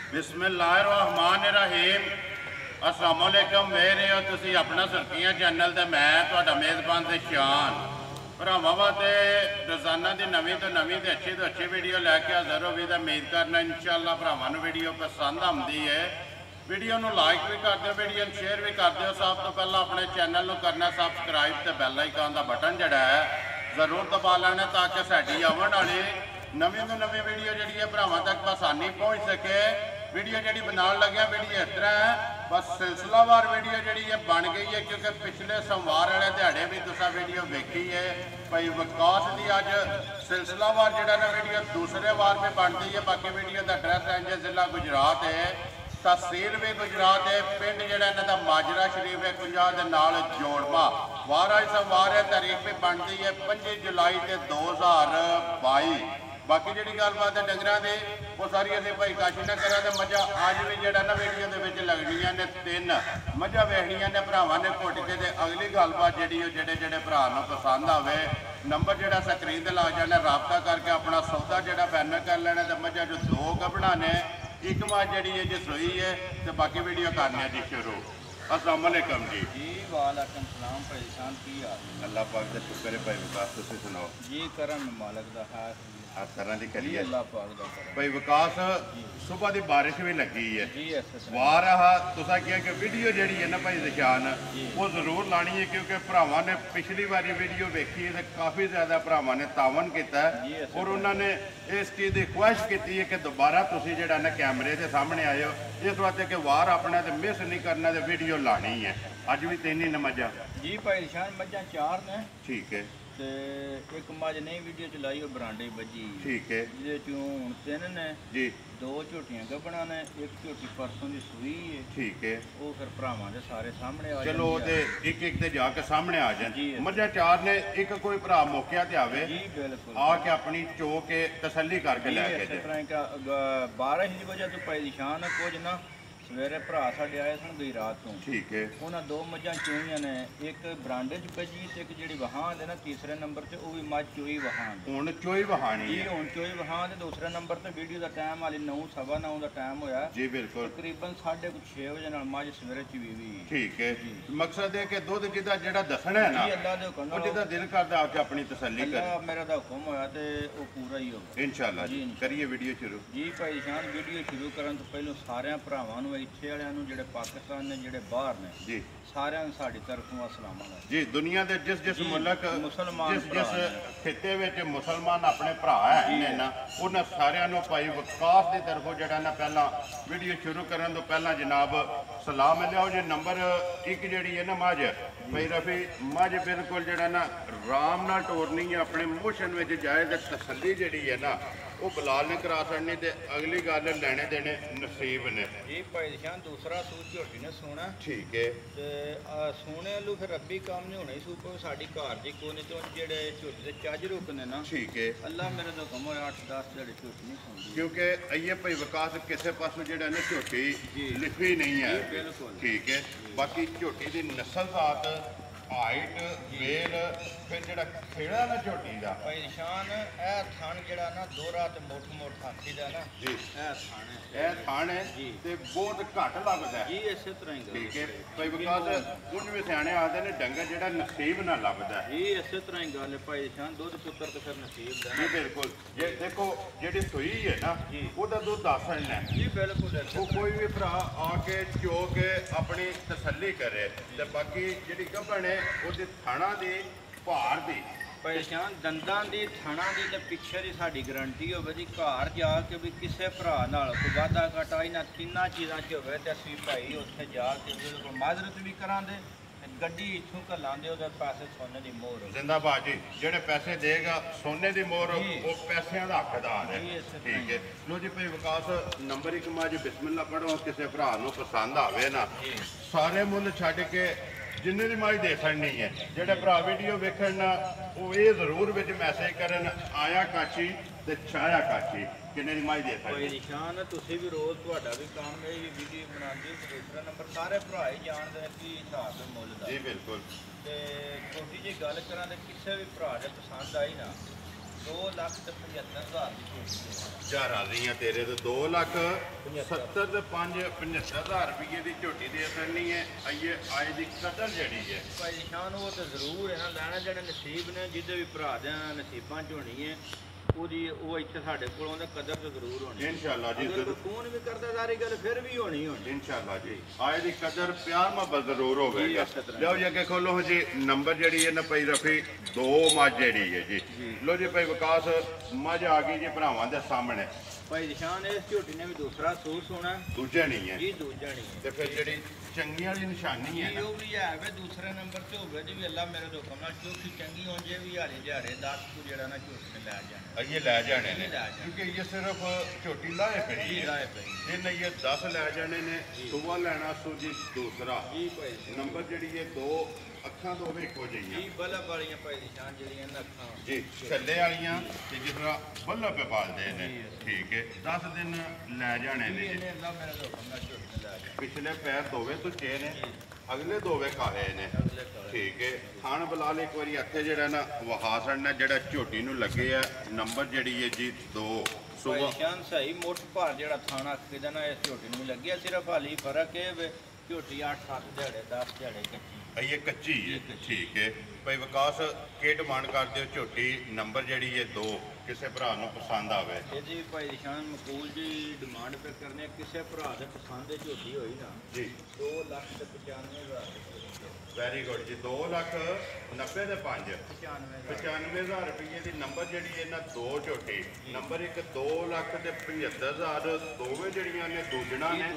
बिस्मिल्लाहिर्रहमानिर्रहीम। अस्सलाम वालेकुम। वे रहे हो तुसी अपना सुर्खियां चैनल ते मैं तुहाडा मेज़बान ते शान भरावां वास्ते रोज़ाना की नवीं तो नवीं ते अच्छी वीडियो लैके हाज़र हो भी। उम्मीद करना इंशाअल्लाह भरावां नूं वीडियो पसंद आउंदी है। वीडियो नूं लाइक भी कर दिओ, वीडियो नूं शेयर भी कर दिओ। सब तो पहला अपने चैनल नूं करना सबसक्राइब ते बैल आइकन का बटन जिहड़ा है जरूर दबा लेना ताकि साडी आउण वाली नवीं तो नवीं वीडियो जी है भरावां तक आसानी पहुँच सके। वीडियो जी बनाने लगे वीडियो इस तरह है बस सिलसिलावार वीडियो जी है बन गई है क्योंकि पिछले सोमवार वाले दिहाड़े भी तुसा वीडियो वेखी है भाई विकास की अज सिलसिलावार जोड़ा ना वीडियो दूसरे वार भी बनती है। बाकी वीडियो का एड्रैस इंज जिला गुजरात है, तहसील भी गुजरात है, पिंड जोड़ा इन्हों का माजरा शरीफ है कुंजा के नाल जोड़वा। वार आज सोमवार है, तारीख भी बनती है 25 जुलाई के 2022। बाकी जी गलबात है डंगर की वो सारी असं भाई काशी ना करा तो मझा अज भी जोड़ा ना वीडियो के लगनिया ने 3 मझा वेखनिया ने भरावान ने घुट के। अगली गलबात जी जोड़े जोड़े भरा पसंद आवे नंबर जोड़ा स्क्रीन से ला जाने रबता करके अपना सौदा जोड़ा फाइनल कर लेना। तो मझा जो 2 गबड़ा ने एक मझ जी है जी सोई है तो बाकी वीडियो करने जी शुरू। अस्सलाम वालेकुम जी। जी वालेकुम सलाम भाई शान की हाल? अल्लाह पाक का शुक्र है भाई विकास तुसीं सुनाओ जी करम मालक दा है हर तरह की करिए अल्लाह पाक दा करम। भाई विकास सुबह की बारिश भी लगी है जी वार तुसा किया कि वीडियो जी है ना भाई निशान वो जरूर लानी है क्योंकि भरावान ने पिछली बारी वीडियो वेखी है तो काफ़ी ज़्यादा भरावान ने तावन किया और उन्होंने इस चीज़ की ख्वाहिश की है कि दोबारा तुसी जिहड़ा ना कैमरे के सामने आए हो इस वास्ते कि वार अपने तो मिस नहीं करना तो वीडियो लानी है। अज भी 3 ही न मझा जी भाई शान मझा 4 ने ठीक है ते एक मझ नहीं वीडियो चलाई वो बरांडे बजी ठीक है जिहदे हुण 3 ने जी 2 झोटियां गबड़ा ने एक झोटी परसों की सूई है ठीक है वो फिर भरावां दे सारे सामने आ चलो ते एक एक ते जाके सामने आ जी। जाए मझा 4 ने एक कोई भरा मौके ते आवे जी बिल्कुल आके अपनी चो के तसल्ली करके लैके इस जाए। तरह का बारिश की वजह तो भाई शान कुछ ना सवेरे भरा साढ़े आए सन गई रात को ठीक है उन्हें 2 मझां चोईयां ने एक बरांडे च बजी ते एक जी वहान है ना तीसरे नंबर से वो भी मझ चोई वहान हुण चोई वहानी जी है हूँ चोई वहान ते दूसरे नंबर से वीडियो का टाइम हाली 9 सवा 9 का टाइम होया जी बिल्कुल तकरीबन 6:30 बजे नाल मझ सवेरे चवी भी ठीक है मकसद है कि दुध जिदा जेड़ा दसना है ना जी अल्लाह दे हुक्म वो जिदा दिल करदा आके अपनी तसल्ली अल्लाह करे मेरा दा हुक्म होया ते वो पूरा ही होगा इंशाल्लाह जी। करिए वीडियो शुरू जी भाई शान वीडियो शुरू करन तो पहले सारे भरावां नूं इत्थे वालियां नूं जिहड़े पाकिस्तान ने जिहड़े बाहर ने जी सारे साड़ी तरफों अस्सलाम वालेकुम जी। दुनिया के जिस जिस जी, मुल्क मुसलमान जिस भरा जिस ने। खिते में मुसलमान अपने भरा है ना उन्होंने सारिਆਂ ਨੂੰ भाई विकास की तरफों जरा ना पहला वीडियो शुरू करने तो पहला जनाब सलाम लियाओ जी। नंबर 1 जी है ना मझ भाई रफी मझ बिल्कुल जरा ना आराम नाल टोरनी है अपने मोशन में जाए तो तसल्ली जी है ना वो बिलाल ने करा छड़नी तो अगली गल लेने देने नसीब ने। जी भाई शान दूसरा सूट झोटी ने सोना ठीक है ते सोने वालू फिर रब्बी काम नहीं होना ही सूप साड़ी घर जी कोने तो जेड़े झोटी दे चज रुकने ना ठीक है अल्लाह मेरे तो कम होया 8-10 जेड़े झोटी नहीं सोंदी क्योंकि ये भाई विकास किसी पासों जो ना झोटी लिखी नहीं है जी, बिल्कुल। ठीक है। बाकी झोटी की नस्ल जात हाइट वेल फिर जो खेड़ा ना झोटी का भाई शान ए थान जेड़ा ना दोहरा ते मोट हाथी दा ना जी ए थान है यह थान है जी। ते बहुत घट लगता है जी इसे तरह ही ठीक है। भाई विकास कुछ भी सियाने आते हैं डंगर जो नसीब ना लगता है जी इसे तरह ही गल है भाई शान दुध पुत्र तो फिर नसीब दा जी बिल्कुल। ये देखो जी सुई है ना जी। वह दुध 10 है जी बिल्कुल वो कोई भी भरा आके चो के अपनी तसल्ली करे ते बाकी जी गबन है वो थाना की भार की परेशान दंदां दी थाना दी ते पिछे दी साडी गारंटी होवे जी घर जाके भी किसी भरा नाल कोई वादा घाटा इन्हां तिन्नां चीज़ां च होवे ते असीं भाई उत्थे जाके बिल्कुल माजरत भी करांदे गड्डी इत्थों घल्लांदे ओहदे पैसे सोने दी मोहर जिंदाबाद जी। जेडे पैसे देगा सोने की मोहर जी। वो पैसों का हकदार है जी, इस तरह ठीक है। लो जी भाई विकास नंबर 1 मझ बिस्मिल्ला पढ़ो किसी भरा पसंद आवे ना जी। सारे मुल छड्ड के जिन्हें भी मझ दे छड़नी है जेडे भरा वीडियो वेखन वो ये जरूर विच मैसेज करन आया काची ते छाया काची किन्ने दी मझ दे कोई छड़नी। निशान तुसीं भी रोज़ तुहाडा भी काम है ये वीडियो बनांदे हो दूसरा नंबर सारे भरा ही जानदे ने कि हिसाब है मुੱਲ जी दा बिल्कुल ते छोटी जी गल करां ते किसी भी भरा दे पसंद आई ना 2,75,000 ਦੀ ਝੋਟੀ ਹੈ। ਚਾਰ ਆ ਰਹੀਆਂ ਤੇਰੇ ਤੇ 2,70,000 ਤੇ 75,000 ਰੁਪਏ ਦੀ ਝੋਟੀ ਦੇ ਅਸਰਨੀ ਹੈ। ਆਈਏ ਆਏ ਦੀ ਕਦਰ ਜਿਹੜੀ ਹੈ ਭਾਈ ਨਿਸ਼ਾਨ ਉਹ ਤਾਂ ਜ਼ਰੂਰ ਹੈ ਨਾ, ਲੈਣਾ ਜਿਹੜੇ ਨਸੀਬ ਨੇ, ਜਿਹਦੇ ਵੀ ਭਰਾ ਦੇ ਨਸੀਬਾਂ 'ਚ ਹੋਣੀ ਹੈ ਉਹਦੀ, ਉਹ ਇੱਥੇ ਸਾਡੇ ਕੋਲ ਉਹਦਾ ਕਦਰ ਤਾਂ ਜ਼ਰੂਰ ਹੋਣੀ। ਇਨਸ਼ਾਅੱਲਾ ਜੀ, ਅਗਰ ਕੋਈ ਫੋਨ ਵੀ ਕਰਦਾ ਸਾਰੀ ਗੱਲ ਫਿਰ ਵੀ ਹੋਣੀ ਇਨਸ਼ਾਅੱਲਾ ਜੀ। ਆਏ ਦੀ ਕਦਰ ਪਿਆਰ ਮੁਹੱਬਤ ਜ਼ਰੂਰ ਹੋਵੇਗਾ। ਲਓ ਜੀ ਅੱਗੇ ਖੋਲੋ ਜੀ ਨੰਬਰ ਜਿਹੜੀ ਹੈ ਨਾ ਭਾਈ ਰਫੀ 2 ਮੱਝ ਜਿਹੜੀ ਹੈ ਜੀ। ਲਓ ਜੀ ਭਾਈ ਵਿਕਾਸ ਮੱਝ ਆ ਗਈ ਜੀ ਭਰਾਵਾਂ ਦੇ ਸਾਹਮਣੇ। ਭਾਈ ਨਿਸ਼ਾਨ ਇਸ ਝੋਟੀ ਨੇ ਵੀ ਦੂਸਰਾ ਸੂਰ ਸੋਣਾ ਦੂਜਾ ਨਹੀਂ ਹੈ ਜੀ, ਦੂਜਾ ਨਹੀਂ ਹੈ। ਤੇ ਫਿਰ ਜਿਹੜੀ ਚੰਗੀਆਂ ਵਾਲੀ ਨਿਸ਼ਾਨੀ ਹੈ ਜੀ ਉਹ ਵੀ ਹੈ ਵੇ ਦੂਸਰੇ ਨੰਬਰ ਤੇ ਹੋਵੇ ਜੀ ਵੀ ਅੱਲਾ ਮੇਰੇ ਤੋਂ ਹੁਕਮ ਨਾਲ ਝੋਟੀ ਚੰਗੀ ਹੋਣ ਜੇ ਵੀ ਹਾਰੇ ਦਿਹਾੜੇ 10 ਕੁ ਜਿਹੜਾ ਨਾ ਝੋਟੀ ਨੇ ਲੈ ਜਾਣਾ। ਇਹ ਲੈ ਜਾਣੇ ਨੇ ਲੈ ਜਾਣੇ। ਕਿਉਂਕਿ ਇਹ ਸਿਰਫ ਝੋਟੀ ਲਾਏ ਪਈ ਜੀ ਹੈ। ਲਾਏ ਪਈ ਇਹ ਨਹੀਂ ਇਹ 10 ਲੈ ਜਾਣੇ ਨੇ। ਸੁਬਾ ਲੈਣਾ ਸੋ ਜੀ ਦੂਸਰਾ ਜੀ ਭਾਈ ਨੰਬਰ ਜਿਹੜੀ ਹੈ 2 ਅੱਖਾਂ ਦੋਵੇਂ ਇੱਕੋ ਜਿਹੀਆਂ ਜੀ ਬਲਬ ਵਾਲੀਆਂ ਭਾਈ ਨਿਸ਼ਾਨ ਜਿਹੜੀਆਂ ਨਾ ਅੱਖਾਂ ਜੀ ਛੱਲੇ ਵਾਲੀਆਂ ਤੇ ਜਿਸ ਤਰ੍ਹਾਂ ਬੱਲਬ ਪੇ ਪਾਲਦੇ ਨੇ। ਠੀਕ ਹੈ 10 ਦਿਨ ਲੈ ਜਾਣੇ ਨੇ ਜੀ। ਇਹਨੇ ਅੱਲਾ ਮੇਰੇ ਤੋਂ ਹੁਕਮ ਨਾਲ ਝੋਟੀ ਨੇ ਲੈ ਜਾਣਾ। ਪਿਛਲੇ ਪੈਰ ਦੋਵੇਂ ਤੁੱਕੇ ਨੇ, ਅਗਲੇ ਦੋਵੇਂ ਕਾਲੇ ਨੇ। ਠੀਕ ਹੈ ਖਾਣ ਬਲਾਲ ਇੱਕ ਵਾਰੀ ਇੱਥੇ ਜਿਹੜਾ ਨਾ ਵਹਾ ਛੱਡਣਾ ਜਿਹੜਾ ਝੋਟੀ ਨੂੰ ਲੱਗੇ ਆ। ਨੰਬਰ ਜਿਹੜੀ ਹੈ ਜੀ 2 ਭਾਈ ਸੁਬਾ ਨਿਸ਼ਾਨ ਸਹੀ ਮੁੱਠ ਭਾਰ ਜਿਹੜਾ ਥਾਣਾ ਕਿਦਾ ਨਾ ਇਸ ਝੋਟੀ ਨੂੰ ਵੀ ਲੱਗਿਆ, ਸਿਰਫ ਹਾਲੀ ਫਰਕ ਇਹ ਵੇ ਝੋਟੀ 8-7 ਦਿਹਾੜੇ 10 ਦਿਹਾੜੇ ਕੱਚੀ ਇਹ ਕੱਚੀ ਹੈ। ਠੀਕ ਹੈ ਭਾਈ ਵਿਕਾਸ ਕੀ ਡਿਮਾਂਡ ਕਰਦੇ ਹੋ ਝੋਟੀ ਨੰਬਰ ਜਿਹੜੀ ਹੈ 2 ਕਿਸੇ ਭਰਾ ਨੂੰ ਪਸੰਦ ਆਵੇ? ਇਹਦੀ ਭਾਈ ਨਿਸ਼ਾਨ ਮਕੂਲ ਜੀ ਡਿਮਾਂਡ ਪੇ ਕਰਨੇ ਕਿਸੇ ਭਰਾ ਦੇ ਪਸੰਦ ਦੀ ਝੋਟੀ ਹੋਈ ਨਾ ਜੀ 2,95,000 ਵੈਰੀ ਗੁੱਡ ਜੀ। 2,90,000 ਦੇ 5 95,000 ਰੁਪਏ ਦੀ ਨੰਬਰ ਜਿਹੜੀ ਇਹਨਾਂ 2 ਝੋਟੀ। ਨੰਬਰ 1 2,75,000 ਦੋਵੇਂ ਜਿਹੜੀਆਂ ਨੇ ਦੂਜਣਾ ਨੇ।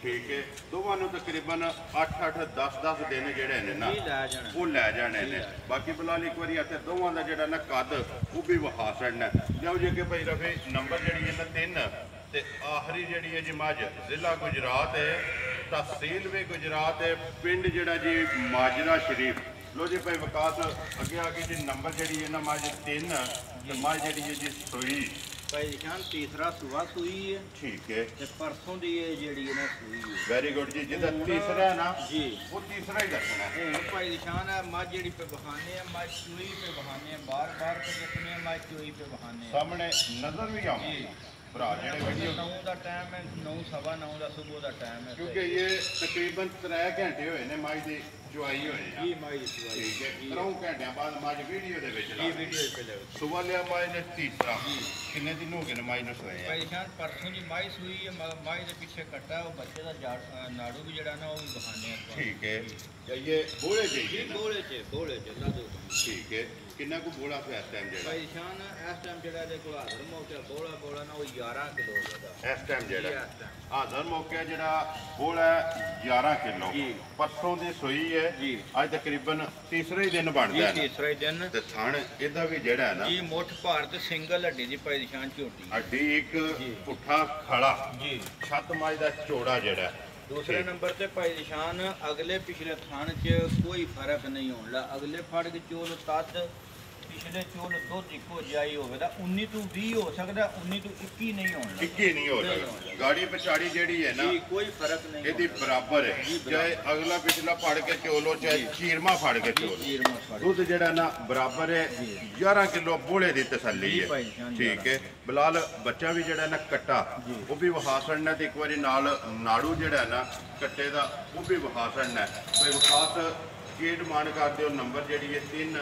ਠੀਕ ਹੈ ਦੋਵਾਂ ਨੂੰ ਤਕਰੀਬਨ 8-8 10-10 ਦਿਨ ਜਿਹੜੇ ਨੇ ਨਾ ਜੀ ਲੈ ਜਾਣਾ। ਉਹ ਲੈ ਜਾਣੇ ਨੇ। ਬਾਕੀ ਬਲਾਲ ਇੱਕ ਵਾਰੀ ਇੱਥੇ ਦੋਵਾਂ ਦਾ ਜਿਹੜਾ ਨਾ ਕੱਦ ਉਹ ਵੀ ਵਿਖਾ ਛੱਡਣਾ। ਲਿਆਓ ਜੀ ਕਿ ਭਾਈ ਰਫੀ ਨੰਬਰ ਜਿਹੜੀ ਹੈ ਨਾ 3 ਤੇ ਆਖਰੀ ਜਿਹੜੀ ਹੈ ਜੀ ਮੱਝ ਜ਼ਿਲ੍ਹਾ ਗੁਜਰਾਤ ਹੈ, ਤਹਿਸੀਲ ਵੀ ਗੁਜਰਾਤ ਹੈ, ਪਿੰਡ ਜਿਹੜਾ ਜੀ ਮਾਜਰਾ ਸ਼ਰੀਫ। ਲੋ ਜੀ ਭਾਈ ਵਿਕਾਸ ਅੱਗੇ ਆ ਗਈ ਜੀ ਨੰਬਰ ਜਿਹੜੀ ਹੈ ਨਾ ਮੱਝ 3 ਤੇ ਮੱਝ ਜਿਹੜੀ ਹੈ ਜੀ ਸੂਈ। ਭਾਈ ਨਿਸ਼ਾਨ ਤੀਸਰਾ ਸੂਆ ਸੂਈ ਹੈ। ਠੀਕ ਹੈ ਤੇ ਪਰਸੋਂ ਦੀ ਇਹ ਜਿਹੜੀ ਹੈ ਨਾ ਸੂਈ ਹੈ। ਵੈਰੀ ਗੁੱਡ ਜੀ। ਜਿਹਦਾ ਤੀਸਰਾ ਹੈ ਨਾ ਜੀ ਉਹ ਤੀਸਰਾ ਹੀ ਦੱਸਣਾ ਹੈ। ਹੁਣ ਭਾਈ ਨਿਸ਼ਾਨ ਹੈ ਮੱਝ ਜਿਹੜੀ ਪੇ ਬਹਾਨੇ ਹੈ, ਮੱਝ ਚੂਈ ਪੇ ਬਹਾਨੇ ਹੈ, ਬਾਰ-ਬਾਰ ਤੇ ਦੇਖਨੇ ਮੱਝ ਚੂਈ ਪੇ ਬਹਾਨੇ ਹੈ। ਸਾਹਮਣੇ ਨਜ਼ਰ ਵੀ ਆਉਂਦਾ ਭਰਾ ਜਿਹੜੇ ਵੀਡੀਓ 9 ਦਾ ਟਾਈਮ ਹੈ, 9:15 ਦਾ ਸਵੇਰ ਦਾ ਟਾਈਮ ਹੈ। ਕਿਉਂਕਿ ਇਹ ਤਕਰੀਬਨ 3 ਘੰਟੇ ਹੋਏ ਨੇ ਮੱਝ ਦੀ ਚੁਆਈ ਹੋਏ ਆ। ਜੀ ਮਾਈ ਚੂਈ ਠੀਕ ਹੈ 3 ਘੰਟਿਆਂ ਬਾਅਦ ਮੱਝ ਵੀਡੀਓ ਦੇ ਵਿੱਚ ਲਾ ਇਹ ਵੀਡੀਓ ਪੇ ਲੈ ਸੁਬਾ ਲਿਆ ਮੱਝ ਨੇ ਤੀਸਰਾ। ਕਿੰਨੇ ਦਿਨ ਹੋ ਗਏ ਨੇ ਮੱਝ ਨੂੰ ਸੋਏ ਆ? ਭਾਈ ਨਿਸ਼ਾਨ ਪਰਸੋਂ ਦੀ ਮਾਈ ਸੂਈ ਹੈ, ਮਾਈ ਦੇ ਪਿੱਛੇ ਕੱਟਾ ਉਹ ਬੱਚੇ ਦਾ ਨਾੜੂ ਵੀ ਜਿਹੜਾ ਨਾ ਉਹ ਵੀ ਬਹਾਨੇ ਆ। ਠੀਕ ਹੈ ਜਾਈਏ ਬੋਲੇ ਜਾਈਏ ਨਾ। ਬੋਲੇ ਚ ਲਾ ਦੋ। ਠੀਕ ਹੈ ਕਿੰਨਾ ਕੁ ਬੋਲਾ ਪਿਆ ਇਸ ਟਾਈਮ ਜਿਹੜਾ? ਭਾਈ ਨਿਸ਼ਾਨ ਇਸ ਟਾਈਮ ਜਿਹੜਾ ਇਹਦੇ ਕੋਲ ਹਾਜ਼ਰ ਮੌਕੇ ਬੋਲਾ ਨਾ ਉਹ 11 ਕਿਲੋ ਦਾ ਇਸ ਟਾਈਮ ਜਿਹੜਾ ਇਸ time। ਹਾਜ਼ਰ ਮੌਕੇ ਜਿਹੜਾ ਬੋਲਾ 11 ਕਿਲੋ ਜੀ। ਪਰਸੋਂ ਦੀ ਸੂਈ ਹੈ। ਜੀ। ਅੱਜ ਤਕਰੀਬਨ ਤੀਸਰਾ ਹੀ ਦਿਨ ਬਣਦਾ ਹੈ ਨਾ। ਤੀਸਰਾ ਹੀ ਦਿਨ ਤੇ ਥਣ ਇਹਦਾ ਵੀ ਜਿਹੜਾ ਹੈ ਨਾ ਜੀ ਮੁੱਠ ਭਾਰ ਤੇ ਸਿੰਗਲ ਹੱਡੀ ਦੀ ਭਾਈ ਨਿਸ਼ਾਨ ਝੋਟੀ ਅੱਡੀ ਇੱਕ ਪੁੱਠਾ ਖੜਾ ਜੀ। ਛੱਤ ਮੱਝ ਦਾ ਚੋੜਾ ਜਿਹੜਾ ਦੂਸਰੇ ਨੰਬਰ ਤੇ ਭਾਈ ਨਿਸ਼ਾਨ ਅਗਲੇ ਪਿਛਲੇ ਥਣ 'ਚ ਕੋਈ ਫਰਕ ਨਹੀਂ ਹੋਣ ਲਾ। ਅਗਲੇ ਫੜ ਕੇ ਚੋਲ ਤੱਦ ਪਿਛਲੇ ਚੋਲ ਦੁੱਧ ਇੱਕੋ ਜਾਈ ਹੋਵੇ ਤਾਂ 19 ਤੋਂ 20 ਹੋ ਸਕਦਾ, 19 ਤੋਂ 21 ਨਹੀਂ ਹੋਣ ਲੱਗਾ। ਇੱਕੀ ਨਹੀਂ ਹੋ ਸਕਦਾ। ਗਾੜੀ ਪਛਾੜੀ ਜਿਹੜੀ ਹੈ ਨਾ ਜੀ ਕੋਈ ਫਰਕ ਨਹੀਂ ਇਹਦੀ ਬਰਾਬਰ ਹੈ। ਚਾਹੇ ਅਗਲਾ ਪਿਛਲਾ ਫੜ ਕੇ ਚੋਲੋ ਚਾਹੇ ਚੀਰਮਾ ਫੜ ਕੇ ਚੋਲੋ ਦੁੱਧ ਜਿਹੜਾ ਨਾ ਬਰਾਬਰ ਹੈ। 11 ਕਿਲੋ ਬੋਲੇ ਦੀ ਤਸੱਲੀ ਹੈ। ਠੀਕ ਹੈ ਬਲਾਲ ਬੱਚਾ ਵੀ ਜਿਹੜਾ ਨਾ ਕੱਟਾ ਉਹ ਵੀ ਵਿਖਾ ਛੱਡਣਾ ਤੇ ਇੱਕ ਵਾਰੀ ਨਾਲ ਨਾੜੂ ਜਿਹੜਾ ਨਾ ਕੱਟੇ ਦਾ ਉਹ ਵੀ ਵਿਖਾ ਛੱਡਣਾ। ਕੋਈ ਵਿਖਾਸ ਕੀ ਡਿਮਾਂਡ ਕਰਦੇ ਹੋ? ਨੰਬਰ ਜਿਹੜੀ ਹੈ 3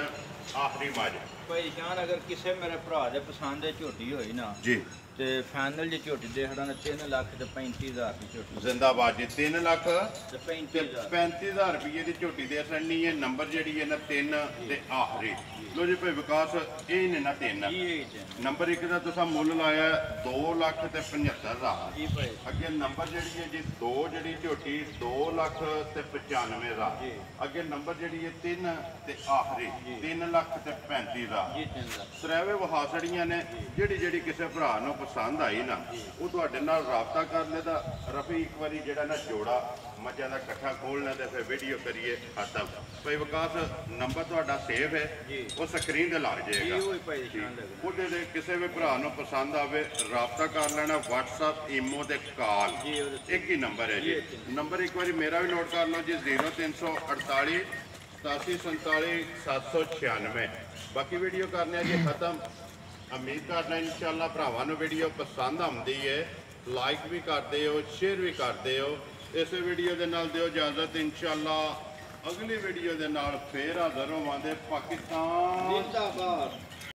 ਆਖਰੀ ਮੱਝ। ਭਾਈ ਜਾਨ ਅਗਰ ਕਿਸੇ ਮੇਰੇ ਭਰਾ ਦੇ ਪਸੰਦ ਦੇ ਝੋਟੀ ਹੋਈ ਨਾ ਜੀ ਤੇ ਫਾਈਨਲ ਜੇ ਝੋਟੀ ਦੇ ਖੜਾ 3 ਲੱਖ ਤੇ 35,000 ਦੀ ਝੋਟੀ ਜ਼ਿੰਦਾਬਾਦ ਜੀ। 3 ਲੱਖ ਤੇ ਤੇ 35,000 35,000 ਰੁਪਏ ਦੀ ਝੋਟੀ ਦੇ ਅਸਣਨੀ ਹੈ। ਨੰਬਰ ਜਿਹੜੀ ਹੈ ਨਾ 3 ਤੇ ਆਖਰੀ। ਲੋ ਜੀ ਭਾਈ ਵਿਕਾਸ ਇਹ ਨੇ ਨਾ 3 ਜੀ ਨੰਬਰ 1 ਦਾ ਤੁਸੀਂ ਮੁੱਲ ਲਾਇਆ 2 ਲੱਖ ਤੇ 75,000। ਜੀ ਭਾਈ ਅੱਗੇ ਨੰਬਰ ਜਿਹੜੀ ਹੈ ਜੀ 2 ਜਿਹੜੀ ਝੋਟੀ 2 ਲੱਖ ਤੇ 95,000। ਜੀ। ਅੱਗੇ ਨੰਬਰ ਜਿਹੜੀ ਹੈ 3 ਤੇ ਆਖਰੀ 3 ਲੱਖ ਤੇ 35,000। ਜੀ 3 ਲੱਖ ਸਰੈਵੇ ਵਹਾਸੜੀਆਂ ਨੇ ਜਿਹੜੀ ਕਿਸੇ ਭਰਾ ਨੂੰ ਪਸੰਦ ਆਈ ਨਾ ਉਹ ਤੁਹਾਡੇ ਨਾਲ ਰਾਬਤਾ ਕਰ ਲੈਦਾ। ਰਫੀ ਇੱਕ ਵਾਰੀ ਜਿਹੜਾ ਨਾ ਜੋੜਾ ਮੱਝਾਂ ਦਾ ਇਕੱਠਾ ਖੋਲ ਲੈਂਦੇ ਫਿਰ ਵੀਡੀਓ ਕਰੀਏ ਖਤਮ। ਭਾਈ ਵਿਕਾਸ ਨੰਬਰ ਤੁਹਾਡਾ ਸੇਵ ਹੈ ਉਹ ਸਕਰੀਨ ਤੇ ਲੱਗ ਜੀ ਜਾਏਗਾ। ਉਹ ਹੀ ਭਾਈ ਨਿਸ਼ਾਨ ਲੱਗਣਾ ਉਹਦੇ ਦੇ ਕਿਸੇ ਵੀ ਭਰਾ ਨੂੰ ਪਸੰਦ ਆਵੇ ਰਾਬਤਾ ਕਰ ਲੈਣਾ। WhatsApp ਈਮੋ ਤੇ ਕਾਲ ਜੀ ਉਹਦੇ ਇੱਕ ਹੀ ਨੰਬਰ ਹੈ ਜੀ। ਨੰਬਰ ਇੱਕ ਵਾਰੀ ਮੇਰਾ ਵੀ ਨੋਟ ਕਰ ਲਓ ਜੀ 0348 8747 796। ਬਾਕੀ ਵੀਡੀਓ ਕਰਨੇ ਆ ਜੀ ਖਤਮ। ਉਮੀਦ ਕਰਦਾ ਇਨਸ਼ਾਅੱਲਾ ਭਰਾਵਾਂ ਨੂੰ ਵੀਡੀਓ ਪਸੰਦ ਆਉਂਦੀ ਹੈ। ਲਾਈਕ ਵੀ ਕਰਦੇ ਹੋ, ਸ਼ੇਅਰ ਵੀ ਕਰਦੇ ਹੋ। ਇਸੇ ਵੀਡੀਓ ਦੇ ਨਾਲ ਦਿਓ ਇਜਾਜ਼ਤ, ਇਨਸ਼ਾਅੱਲਾ ਅਗਲੀ ਵੀਡੀਓ ਦੇ ਨਾਲ ਫੇਰ ਹਾਜ਼ਰ ਹੋਵਾਂਗੇ। ਪਾਕਿਸਤਾਨ ਜ਼ਿੰਦਾਬਾਦ।